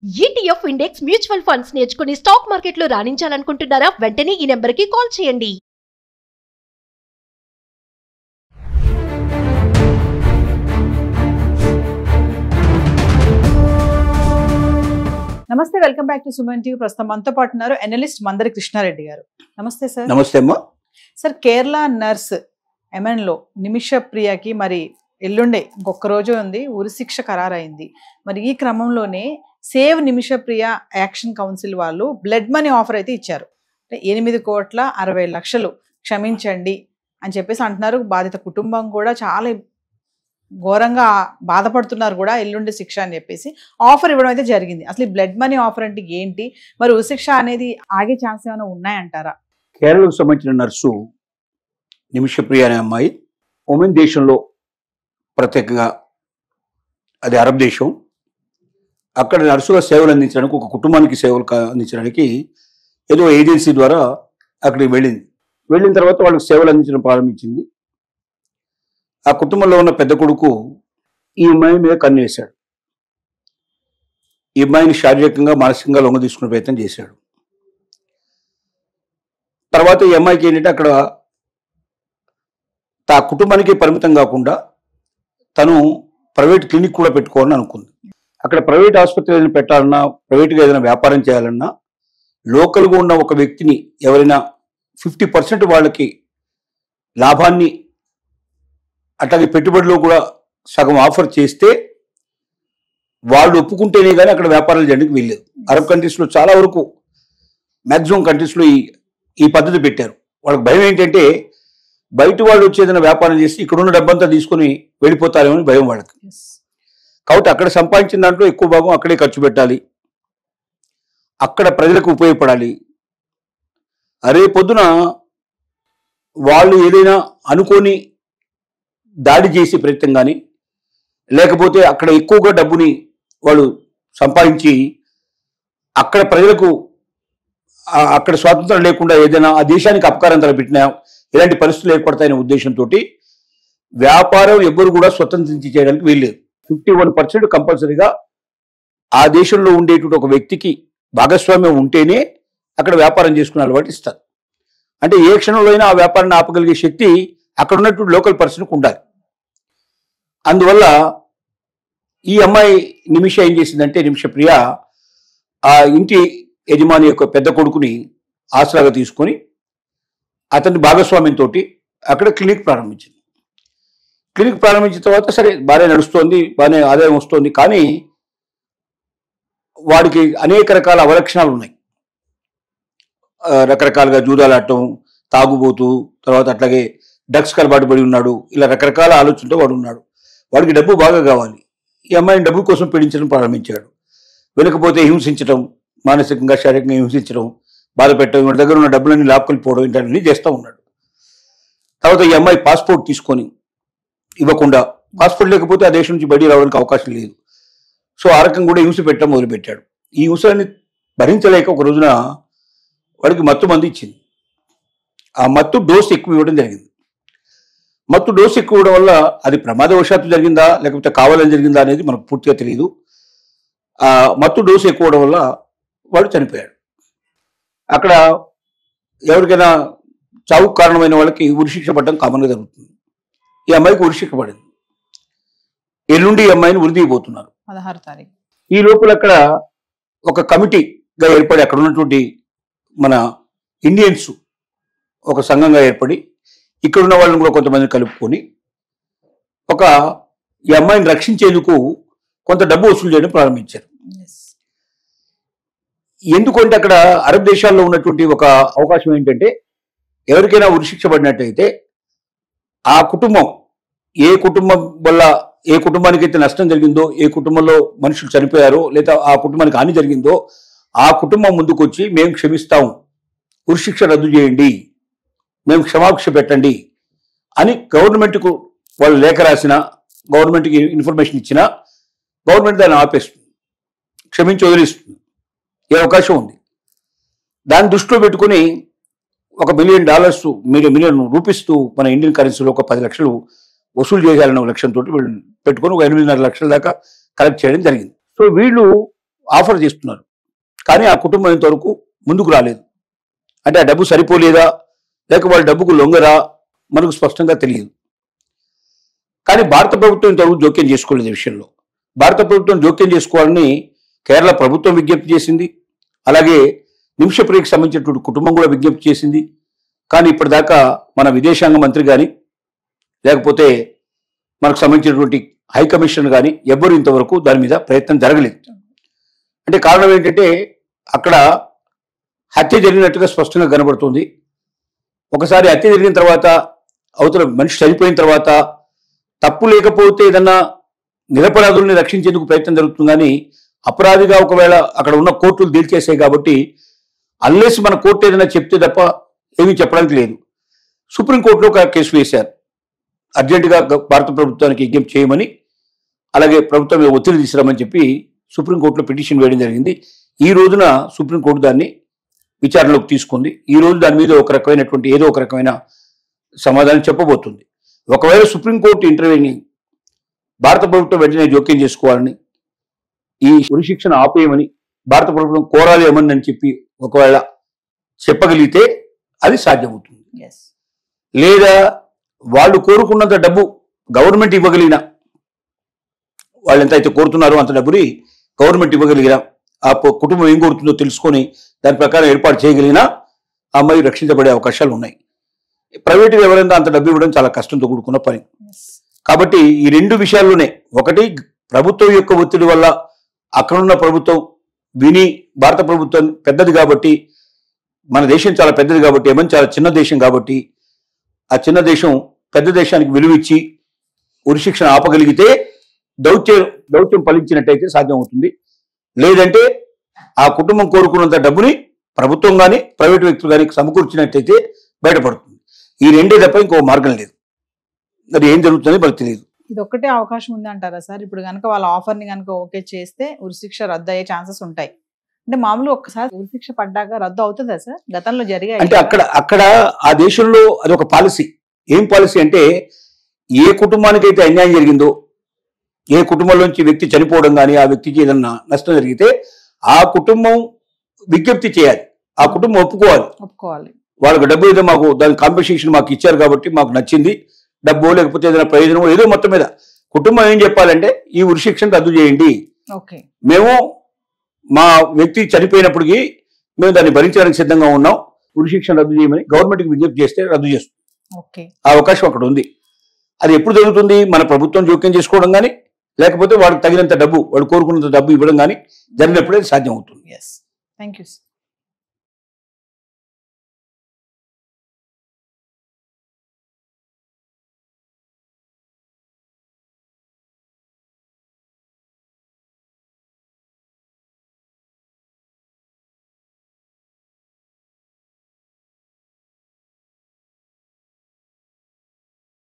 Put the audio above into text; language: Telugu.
ETF ఇండెక్స్ మ్యూచువల్ ఫండ్స్ నేర్చుకుని స్టాక్ మార్కెట్లో రాణించాలనుకుంటున్నారా? వెంటనే ఈ నెంబర్కి కాల్ చేయండి. నమస్తే, welcome back to Suman TV. ప్రస్తుతం మనతో పాటు ఉన్నారు అనలిస్ట్ మందరి కృష్ణారెడ్డి గారు. నమస్తే సార్. నమస్తే అమ్మా. సార్, కేరళ నర్స్ MN లో నిమిష ప్రియకి మరి ఎల్లుండే ఇంకొక రోజు ఉంది, ఉరిశిక్ష ఖరారైంది. మరి ఈ క్రమంలోనే సేవ్ నిమిష ప్రియ యాక్షన్ కౌన్సిల్ వాళ్ళు బ్లడ్ మనీ ఆఫర్ అయితే ఇచ్చారు. 8,60,00,000 క్షమించండి అని చెప్పేసి అంటున్నారు. బాధిత కుటుంబం కూడా చాలా ఘోరంగా బాధపడుతున్నారు కూడా, ఎల్లుండి శిక్ష అని చెప్పేసి ఆఫర్ ఇవ్వడం అయితే జరిగింది. అసలు ఈ బ్లడ్ మనీ ఆఫర్ అంటే ఏంటి, మరి ఉరిశిక్ష అనేది ఆగే ఛాన్స్ ఏమైనా ఉన్నాయంటారా? కేరళకు సంబంధించిన నర్సు నిమిషప్రియ అనే అమ్మాయి ఒమెన్ దేశంలో, ప్రత్యేకంగా అది అరబ్ దేశం, అక్కడ నర్సుల సేవలు అందించడానికి, ఒక కుటుంబానికి సేవలు అందించడానికి ఏదో ఏజెన్సీ ద్వారా అక్కడికి వెళ్ళింది. వెళ్ళిన తర్వాత వాళ్ళకి సేవలు అందించడం ప్రారంభించింది. ఆ కుటుంబంలో ఉన్న పెద్ద కొడుకు ఈ అమ్మాయి మీద కన్ను వేశాడు. ఈ అమ్మాయిని శారీరకంగా, మానసికంగా లొంగ తీసుకునే ప్రయత్నం చేశాడు. తర్వాత ఈ అమ్మాయికి ఏంటంటే అక్కడ ఆ కుటుంబానికి పరిమితం కాకుండా తను ప్రైవేట్ క్లినిక్ కూడా పెట్టుకోవాలని అనుకుంది. అక్కడ ప్రైవేట్ ఆసుపత్రి ఏదైనా పెట్టాలన్నా, ప్రైవేట్గా ఏదైనా వ్యాపారం చేయాలన్నా, లోకల్గా ఉన్న ఒక వ్యక్తిని ఎవరైనా 50% వాళ్ళకి లాభాన్ని, అట్లాగే పెట్టుబడిలో కూడా సగం ఆఫర్ చేస్తే వాళ్ళు ఒప్పుకుంటేనే కానీ అక్కడ వ్యాపారాలు చేయడానికి వీల్లేదు. అరబ్ కంట్రీస్లో చాలా వరకు, మ్యాక్సిమం కంట్రీస్లో ఈ పద్ధతి పెట్టారు. వాళ్ళకి భయం ఏంటంటే బయట వాళ్ళు వచ్చి ఏదైనా వ్యాపారం చేసి ఇక్కడున్న డబ్బంతా తీసుకుని వెళ్ళిపోతారేమో అని భయం వాళ్ళకి. కాబట్టి అక్కడ సంపాదించిన దాంట్లో ఎక్కువ భాగం అక్కడే ఖర్చు పెట్టాలి, అక్కడ ప్రజలకు ఉపయోగపడాలి. అరే పొద్దున వాళ్ళు ఏదైనా అనుకోని దాడి చేసే ప్రయత్నం కానీ, లేకపోతే అక్కడ ఎక్కువగా డబ్బుని వాళ్ళు సంపాదించి అక్కడ ప్రజలకు అక్కడ స్వాతంత్రం లేకుండా ఏదైనా ఆ దేశానికి అపకారం తలపెట్టినా ఇలాంటి పరిస్థితులు ఏర్పడతాయనే ఉద్దేశంతో వ్యాపారం ఎవ్వరు కూడా స్వతంత్రించి చేయడానికి వీల్లేదు. 51% కంపల్సరీగా ఆ దేశంలో ఉండేటువంటి ఒక వ్యక్తికి భాగస్వామ్యం ఉంటేనే అక్కడ వ్యాపారం చేసుకునే అలవాటు ఇస్తారు. అంటే ఏ క్షణంలో అయినా ఆ వ్యాపారాన్ని ఆపగలిగే శక్తి అక్కడ ఉన్నటువంటి లోకల్ పర్సన్కి ఉండాలి. అందువల్ల ఈ అమ్మాయి నిమిష ఏం చేసిందంటే, నిమిష ప్రియ ఆ ఇంటి యజమాని యొక్క పెద్ద కొడుకుని ఆసరాగా తీసుకొని అతని భాగస్వామ్యంతో అక్కడ క్లినిక్ ప్రారంభించింది. క్లినిక్ ప్రారంభించిన తర్వాత సరే బాగానే నడుస్తోంది, బాగానే ఆదాయం వస్తుంది. కానీ వాడికి అనేక రకాల అవలక్షణాలు ఉన్నాయి. రకరకాలుగా జూదాలాడటం, తాగుబోతూ, తర్వాత అట్లాగే డ్రగ్స్ అలవాటు పడి ఉన్నాడు. ఇలా రకరకాల ఆలోచనతో వాడు ఉన్నాడు. వాడికి డబ్బు బాగా కావాలి. ఈ అమ్మాయిని డబ్బు కోసం పీడించడం ప్రారంభించాడు. వెనకపోతే హింసించడం, మానసికంగా, శారీరకంగా హింసించడం, బాధ పెట్టడం, వాడి దగ్గర ఉన్న డబ్బులన్నీ లాక్కొనిపోవడం, ఇలాంటివన్నీ చేస్తూ ఉన్నాడు. తర్వాత ఈ అమ్మాయి పాస్పోర్ట్ తీసుకొని ఇవ్వకుండా, పాస్పోర్ట్ లేకపోతే ఆ దేశం నుంచి బయటికి రావడానికి అవకాశం లేదు. సో ఆ రకం కూడా హింస పెట్టడం మొదలుపెట్టాడు. ఈ హింసని భరించలేక ఒక రోజున వాడికి మత్తు మందు ఇచ్చింది. ఆ మత్తు డోస్ ఎక్కువ ఇవ్వడం జరిగింది. మత్తు డోస్ ఎక్కువ ఇవ్వడం వల్ల అది ప్రమాదవశాత్తు జరిగిందా లేకపోతే కావాలని జరిగిందా అనేది మనకు పూర్తిగా తెలియదు. ఆ మత్తు డోసు ఎక్కువ అవడం వల్ల వాడు చనిపోయాడు. అక్కడ ఎవరికైనా చావుకు కారణమైన వాళ్ళకి ఉరిశిక్ష పడడం కామన్గా జరుగుతుంది. ఈ అమ్మాయికి ఉరిశిక్ష పడింది. ఎల్లుండి ఈ అమ్మాయిని ఉరిదీయబోతున్నారు 16వ తారీఖు. ఈ లోపల అక్కడ ఒక కమిటీగా ఏర్పడి, అక్కడ ఉన్నటువంటి మన ఇండియన్స్ ఒక సంఘంగా ఏర్పడి ఇక్కడ ఉన్న వాళ్ళని కూడా కొంతమంది కలుపుకొని ఈ అమ్మాయిని రక్షించేందుకు కొంత డబ్బు వసూలు చేయడం ప్రారంభించారు. ఎందుకంటే అక్కడ అరబ్ దేశాల్లో ఉన్నటువంటి ఒక అవకాశం ఏంటంటే, ఎవరికైనా ఉరిశిక్ష పడినట్టయితే ఆ కుటుంబం, ఏ కుటుంబం వల్ల ఏ కుటుంబానికి అయితే నష్టం జరిగిందో, ఏ కుటుంబంలో మనుషులు చనిపోయారో, లేదా ఆ కుటుంబానికి హాని జరిగిందో, ఆ కుటుంబం ముందుకు వచ్చి మేము క్షమిస్తాం, ఉరిశిక్ష రద్దు చేయండి, మేము క్షమాభిక్ష పెట్టండి అని గవర్నమెంట్కు వాళ్ళు లేఖ రాసినా, గవర్నమెంట్కి ఇన్ఫర్మేషన్ ఇచ్చినా గవర్నమెంట్ దాన్ని ఆపేస్తుంది, క్షమించి వదిలిస్తుంది. ఈ అవకాశం ఉంది. దాన్ని దృష్టిలో పెట్టుకుని $1 మిలియన్, మిలియన్ రూపీస్ మన ఇండియన్ కరెన్సీలో ఒక 10 లక్షలు వసూలు చేయాలన్న లక్ష్యంతో వీళ్ళు పెట్టుకొని ఒక 8.5 లక్షల దాకా కలెక్ట్ చేయడం జరిగింది. సో వీళ్ళు ఆఫర్ చేస్తున్నారు. కానీ ఆ కుటుంబం ఇంతవరకు ముందుకు రాలేదు. అంటే ఆ డబ్బు సరిపోలేదా లేక వాళ్ళ డబ్బుకు లొంగరా మనకు స్పష్టంగా తెలియదు. కానీ భారత ప్రభుత్వం ఇంతవరకు జోక్యం చేసుకోలేదు ఈ విషయంలో. భారత ప్రభుత్వం జోక్యం చేసుకోవాలని కేరళ ప్రభుత్వం విజ్ఞప్తి చేసింది. అలాగే నిమిషప్రియకి సంబంధించినటువంటి కుటుంబం కూడా విజ్ఞప్తి చేసింది. కానీ ఇప్పటిదాకా మన విదేశాంగ మంత్రి కానీ లేకపోతే మనకు సంబంధించినటువంటి హైకమిషనర్ కానీ ఎవ్వరూ ఇంతవరకు దాని మీద ప్రయత్నం జరగలేదు. అంటే కారణం ఏంటంటే అక్కడ హత్య జరిగినట్టుగా స్పష్టంగా కనబడుతుంది. ఒకసారి హత్య జరిగిన తర్వాత అవతల మనిషి చనిపోయిన తర్వాత తప్పు లేకపోతే ఏదన్నా నిరపరాధుల్ని రక్షించేందుకు ప్రయత్నం జరుగుతుంది. కానీ అపరాధిగా ఒకవేళ అక్కడ ఉన్న కోర్టులు డీల్ చేసాయి కాబట్టి అన్లెస్ మన కోర్టు ఏదైనా చెప్తే తప్ప ఏమీ చెప్పడానికి లేదు. సుప్రీంకోర్టులో ఒక కేసు వేశారు. అర్జెంటుగా భారత ప్రభుత్వానికి విజ్ఞప్తి చేయమని, అలాగే ప్రభుత్వం మీద ఒత్తిడి తీసుకురామని చెప్పి సుప్రీంకోర్టులో పిటిషన్ వేయడం జరిగింది. ఈ రోజున సుప్రీంకోర్టు దాన్ని విచారణలోకి తీసుకుంది. ఈ రోజు దాని మీద ఒక రకమైనటువంటి ఏదో ఒక రకమైన సమాధానం చెప్పబోతుంది. ఒకవేళ సుప్రీంకోర్టు ఇంటర్వ్యూని భారత ప్రభుత్వం వెంటనే జోక్యం చేసుకోవాలని, ఈ ఉరిశిక్షను ఆపేయమని భారత ప్రభుత్వం కోరాలి ఏమని చెప్పి ఒకవేళ చెప్పగలిగితే అది సాధ్యమవుతుంది. లేదా వాళ్ళు కోరుకున్నంత డబ్బు గవర్నమెంట్ ఇవ్వగలిగిన, వాళ్ళు ఎంత అయితే కోరుతున్నారో అంత డబ్బుని గవర్నమెంట్ ఇవ్వగలిగిన, ఆ కుటుంబం ఏం కోరుతుందో తెలుసుకొని దాని ప్రకారం ఏర్పాటు చేయగలిగినా ఆ అమ్మాయి రక్షించబడే అవకాశాలు ఉన్నాయి. ప్రైవేటుగా ఎవరైనా అంత డబ్బు ఇవ్వడం చాలా కష్టంతో కూడుకున్న పని. కాబట్టి ఈ రెండు విషయాల్లోనే, ఒకటి ప్రభుత్వం యొక్క ఒత్తిడి వల్ల అక్కడున్న ప్రభుత్వం విని, భారత ప్రభుత్వం పెద్దది కాబట్టి, మన దేశం చాలా పెద్దది కాబట్టి, ఏమని చాలా చిన్న దేశం కాబట్టి ఆ చిన్న దేశం పెద్ద దేశానికి విలువిచ్చి ఉరిశిక్షణ ఆపగలిగితే దౌత్యం ఫలించినట్టయితే సాధ్యమవుతుంది. లేదంటే ఆ కుటుంబం కోరుకున్నంత డబ్బుని ప్రభుత్వం కానీ ప్రైవేటు వ్యక్తులు కానీ సమకూర్చినట్టయితే బయటపడుతుంది. ఈ రెండే తప్ప ఇంకో మార్గం లేదు. అది ఏం జరుగుతుందో మనకు తెలియదు. ఇది ఒక్కటే అవకాశం ఉంది అంటారా సార్? ఇప్పుడు కనుక వాళ్ళ ఆఫర్ని కనుక ఓకే చేస్తే ఉరిశిక్ష రద్దు అయ్యే ఛాన్సెస్ ఉంటాయి. అంటే మామూలుగా ఒక్కసారి ఉరిశిక్ష పడ్డాక రద్దు అవుతుందా సార్? గతంలో జరిగాయి అంటే అక్కడ ఆ దేశంలో అది ఒక పాలసీ. ఏం పాలసీ అంటే, ఏ కుటుంబానికైతే అన్యాయం జరిగిందో, ఏ కుటుంబంలోంచి వ్యక్తి చనిపోవడం కానీ ఆ వ్యక్తికి ఏదన్నా నష్టం జరిగితే ఆ కుటుంబం విజ్ఞప్తి చేయాలి, ఆ కుటుంబం ఒప్పుకోవాలి. వాళ్ళకి డబ్బు ఏదో మాకు దాని కాంపెన్సేషన్ మాకు ఇచ్చారు కాబట్టి మాకు నచ్చింది, డబ్బు లేకపోతే ఏదైనా ప్రయోజనం ఏదో మొత్తం మీద కుటుంబం ఏం చెప్పాలంటే ఈ ఉరిశిక్షను రద్దు చేయండి, మేము మా వ్యక్తి చనిపోయినప్పటికీ మేము దాన్ని భరించడానికి సిద్ధంగా ఉన్నాం, ఉరిశిక్షను రద్దు చేయమని గవర్నమెంట్కి విజ్ఞప్తి చేస్తే రద్దు చేస్తుంది. ఆ అవకాశం అక్కడ ఉంది. అది ఎప్పుడు జరుగుతుంది? మన ప్రభుత్వం జోక్యం చేసుకోవడం కానీ లేకపోతే వాడికి తగినంత డబ్బు, వాడు కోరుకున్నంత డబ్బు ఇవ్వడం కానీ జరిగినప్పుడే సాధ్యం అవుతుంది. Thank you.